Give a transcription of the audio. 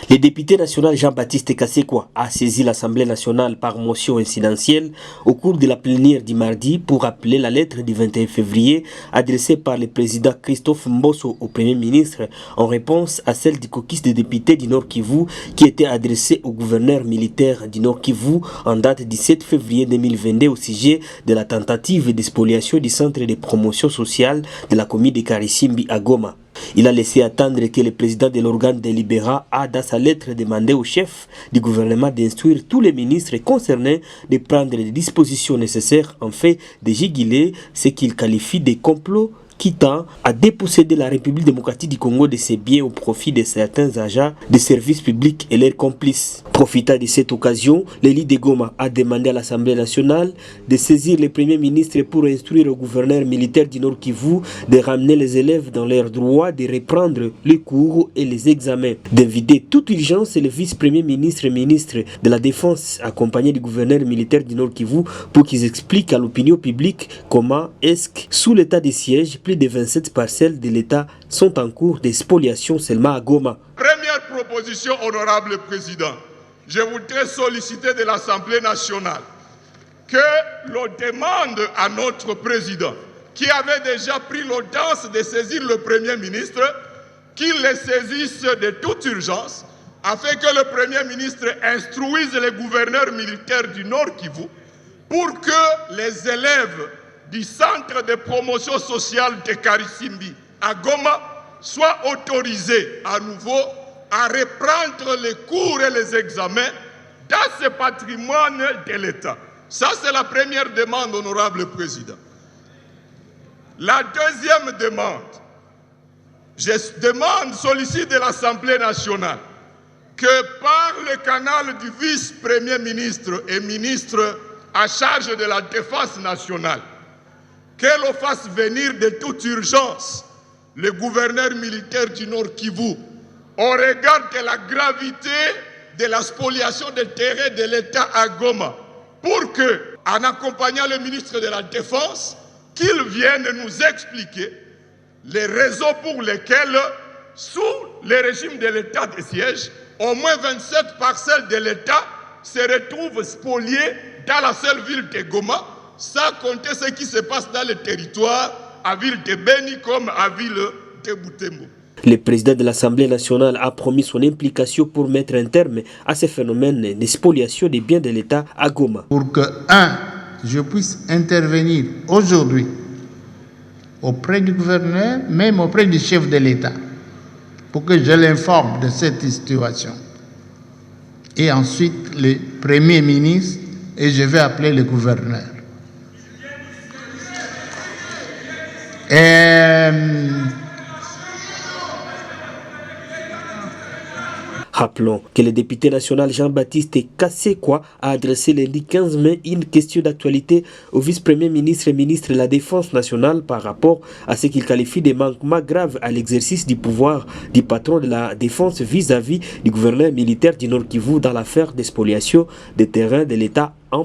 Le député national Jean-Baptiste Kassekwa a saisi l'Assemblée nationale par motion incidentielle au cours de la plénière du mardi pour appeler la lettre du 21 février adressée par le président Christophe Mbosso au Premier ministre en réponse à celle du caucus des députés du Nord Kivu qui était adressée au gouverneur militaire du Nord Kivu en date du 7 février 2022 au sujet de la tentative de spoliation du centre de promotion sociale de la commune de Karisimbi à Goma. Il a laissé attendre que le président de l'organe délibérant a dans sa lettre demandé au chef du gouvernement d'instruire tous les ministres concernés de prendre les dispositions nécessaires en fait de juguler ce qu'il qualifie de complot qui tend à déposséder la République démocratique du Congo de ses biens au profit de certains agents des services publics et leurs complices. Profitant de cette occasion, l'élite de Goma a demandé à l'Assemblée nationale de saisir le Premier ministre pour instruire au gouverneur militaire du Nord Kivu de ramener les élèves dans leur droit de reprendre les cours et les examens, d'inviter toute urgence le vice-premier ministre et ministre de la Défense accompagné du gouverneur militaire du Nord Kivu pour qu'ils expliquent à l'opinion publique comment est-ce que sous l'état de siège, plus de 27 parcelles de l'État sont en cours de spoliation seulement à Goma. Première proposition, honorable président, je voudrais solliciter de l'Assemblée nationale que l'on demande à notre président, qui avait déjà pris l'audace de saisir le Premier ministre, qu'il les saisisse de toute urgence, afin que le Premier ministre instruise les gouverneurs militaires du Nord Kivu pour que les élèves du centre de promotion sociale de Karisimbi à Goma soient autorisés à nouveau à reprendre les cours et les examens dans ce patrimoine de l'État. Ça, c'est la première demande, honorable président. La deuxième demande, sollicite de l'Assemblée nationale que par le canal du vice-premier ministre et ministre en charge de la Défense nationale, que l'on fasse venir de toute urgence le gouverneur militaire du Nord Kivu au regard de la gravité de la spoliation des terrains de l'État à Goma pour que, en accompagnant le ministre de la Défense, qu'il vienne nous expliquer les raisons pour lesquelles, sous le régime de l'état de siège, au moins 27 parcelles de l'État se retrouvent spoliées dans la seule ville de Goma, sans compter ce qui se passe dans le territoire, à ville de Beni comme à ville de Butembo. Le président de l'Assemblée nationale a promis son implication pour mettre un terme à ce phénomène de spoliation des biens de l'État à Goma. Pour que, je puisse intervenir aujourd'hui auprès du gouverneur, même auprès du chef de l'État, pour que je l'informe de cette situation. Et ensuite, le Premier ministre, et je vais appeler le gouverneur. Rappelons que le député national Jean-Baptiste Kassekwa a adressé lundi 15 mai une question d'actualité au vice-premier ministre et ministre de la Défense nationale par rapport à ce qu'il qualifie de manquements graves à l'exercice du pouvoir du patron de la Défense vis-à-vis du gouverneur militaire du Nord Kivu dans l'affaire de spoliation des terrains de l'État